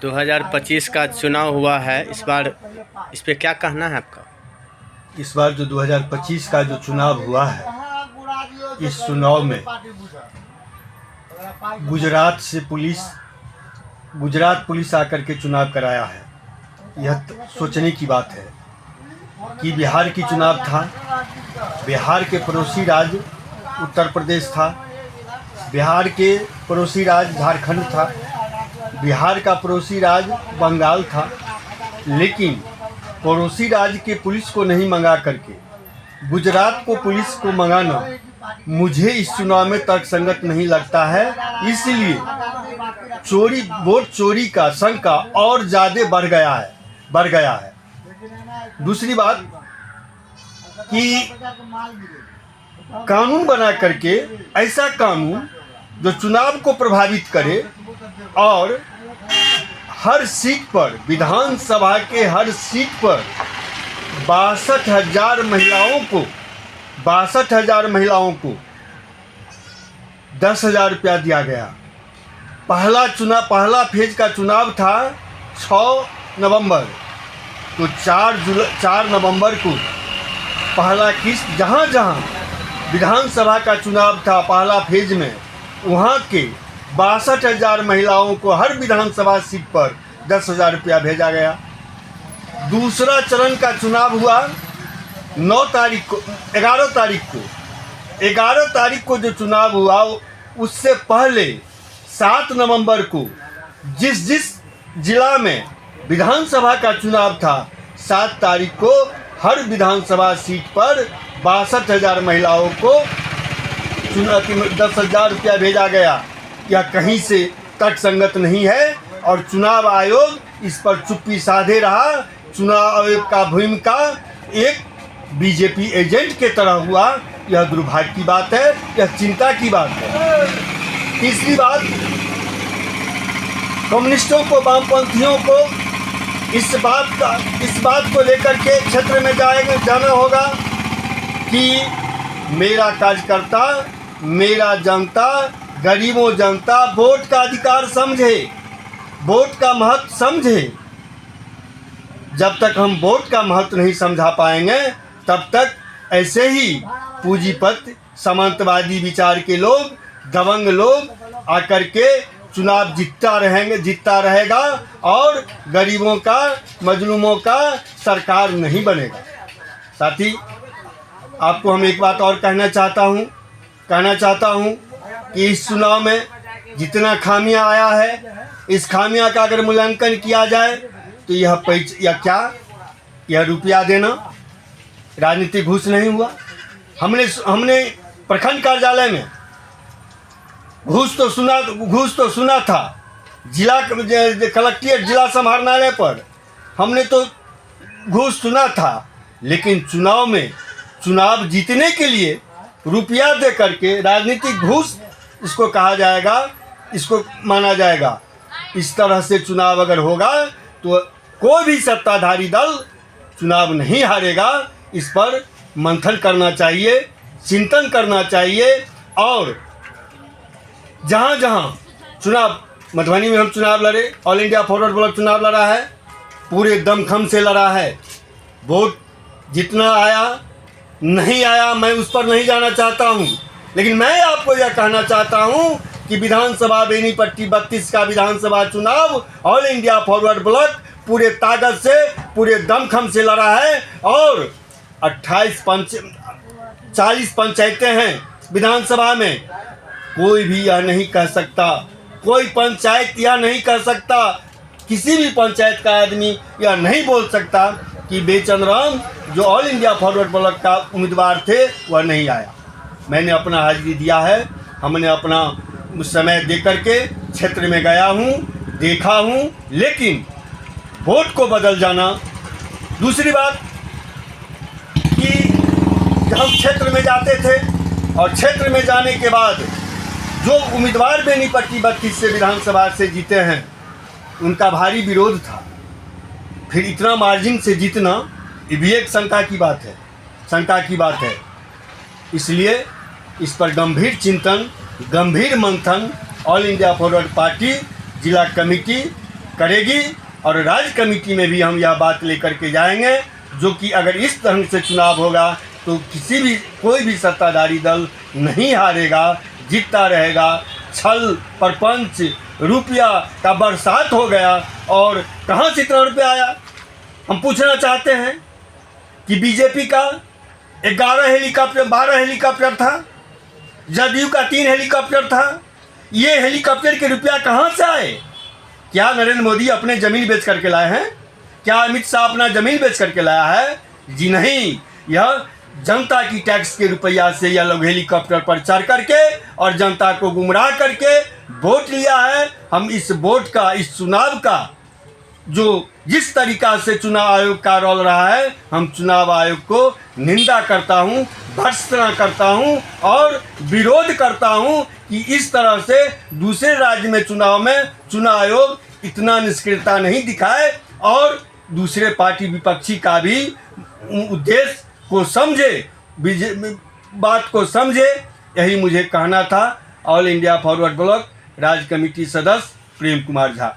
2025 का चुनाव हुआ है, इस बार इस पे क्या कहना है आपका? इस बार जो 2025 का जो चुनाव हुआ है, इस चुनाव में गुजरात पुलिस आकर के चुनाव कराया है। यह सोचने की बात है कि बिहार की चुनाव था, बिहार के पड़ोसी राज्य उत्तर प्रदेश था, बिहार के पड़ोसी राज्य झारखंड था, बिहार का पड़ोसी राज्य बंगाल था, लेकिन पड़ोसी राज्य के पुलिस को नहीं मंगा करके गुजरात को पुलिस को मंगाना मुझे इस चुनाव में तर्कसंगत नहीं लगता है। इसलिए वोट चोरी का शंका और ज़्यादा बढ़ गया है। दूसरी बात कि कानून बना करके ऐसा कानून जो चुनाव को प्रभावित करे और हर सीट पर, विधानसभा के हर सीट पर 62,000 महिलाओं को 10,000 रुपया दिया गया। पहला फेज का चुनाव था 6 नवंबर, तो 4 नवंबर को पहला किस्त जहाँ विधानसभा का चुनाव था पहला फेज में, वहाँ के 62,000 महिलाओं को हर विधानसभा सीट पर 10,000 रुपया भेजा गया। दूसरा चरण का चुनाव हुआ 11 तारीख को जो चुनाव हुआ, उससे पहले 7 नवंबर को जिस जिला में विधानसभा का चुनाव था, 7 तारीख को हर विधानसभा सीट पर 62,000 महिलाओं को 10,000 रुपया भेजा गया। यह कहीं से तर्कसंगत नहीं है और चुनाव आयोग इस पर चुप्पी साधे रहा। चुनाव आयोग का भूमिका एक बीजेपी एजेंट के तरह हुआ। यह दुर्भाग्य की बात है, यह चिंता की बात है। तीसरी बात, कम्युनिस्टों को, वामपंथियों को इस बात को लेकर के क्षेत्र में जाना होगा कि मेरा कार्यकर्ता, मेरा जनता, गरीबों जनता वोट का अधिकार समझे, वोट का महत्व समझे। जब तक हम वोट का महत्व नहीं समझा पाएंगे, तब तक ऐसे ही पूंजीपति, सामंतवादी विचार के लोग, दबंग लोग आकर के चुनाव जीतता रहेगा और गरीबों का, मजलूमों का सरकार नहीं बनेगा। साथी, आपको हम एक बात और कहना चाहता हूँ कि इस चुनाव में जितना खामियां आया है, इस खामियां का अगर मूल्यांकन किया जाए तो यह रुपया देना राजनीतिक घूस नहीं हुआ। हमने प्रखंड कार्यालय में घूस तो सुना था, जिला कलेक्ट्रेट, जिला समाहरणालय पर हमने तो घूस सुना था, लेकिन चुनाव जीतने के लिए रुपया दे करके राजनीतिक घूस इसको कहा जाएगा, इसको माना जाएगा। इस तरह से चुनाव अगर होगा तो कोई भी सत्ताधारी दल चुनाव नहीं हारेगा। इस पर मंथन करना चाहिए, चिंतन करना चाहिए। और जहाँ चुनाव, मधुबनी में हम चुनाव लड़े, ऑल इंडिया फॉरवर्ड ब्लॉक चुनाव लड़ा है, पूरे दमखम से लड़ा है। वोट जितना आया नहीं आया मैं उस पर नहीं जाना चाहता हूँ, लेकिन मैं आपको यह कहना चाहता हूँ कि विधानसभा बेनीपट्टी 32 का विधानसभा चुनाव ऑल इंडिया फॉरवर्ड ब्लॉक पूरे ताकत से, पूरे दमखम से लड़ा है। और 40 पंचायतें हैं विधानसभा में। कोई भी यह नहीं कह सकता, कोई पंचायत यह नहीं कह सकता, किसी भी पंचायत का आदमी यह नहीं बोल सकता कि बेचन राम जो ऑल इंडिया फॉरवर्ड ब्लॉक का उम्मीदवार थे वह नहीं आया। मैंने अपना हाजिरी दिया है, हमने अपना समय दे करके क्षेत्र में गया हूँ, देखा हूँ, लेकिन वोट को बदल जाना। दूसरी बात कि जब हम क्षेत्र में जाते थे और क्षेत्र में जाने के बाद जो उम्मीदवार बेनीपट्टी 32 से विधानसभा से जीते हैं, उनका भारी विरोध था। फिर इतना मार्जिन से जीतना ये भी एक शंका की बात है। इसलिए इस पर गंभीर चिंतन, गंभीर मंथन ऑल इंडिया फॉरवर्ड पार्टी जिला कमेटी करेगी और राज्य कमेटी में भी हम यह बात लेकर के जाएंगे, जो कि अगर इस तरह से चुनाव होगा तो कोई भी सत्ताधारी दल नहीं हारेगा, जीतता रहेगा। छल प्रपंच रुपया का बरसात हो गया और कहाँ से इतना रुपया आया? हम पूछना चाहते हैं कि बीजेपी का 12 हेलीकॉप्टर था, जदयू का 3 हेलीकॉप्टर था। ये हेलीकॉप्टर के रुपया कहाँ से आए? क्या नरेंद्र मोदी अपने ज़मीन बेच करके लाए हैं? क्या अमित शाह अपना ज़मीन बेच करके लाया है? जी नहीं, यह जनता की टैक्स के रुपया से यह लोग हेलीकॉप्टर पर चढ़ करके और जनता को गुमराह करके वोट लिया है। हम इस वोट का, इस चुनाव का जो जिस तरीका से चुनाव आयोग का रोल रहा है, हम चुनाव आयोग को निंदा करता हूं, भर्त्सना करता हूं और विरोध करता हूं कि इस तरह से दूसरे राज्य में चुनाव आयोग इतना निष्क्रियता नहीं दिखाए और दूसरे पार्टी विपक्षी का भी उद्देश्य को समझे, बात को समझे। यही मुझे कहना था। ऑल इंडिया फॉरवर्ड ब्लॉक राज्य कमेटी सदस्य प्रेम कुमार झा।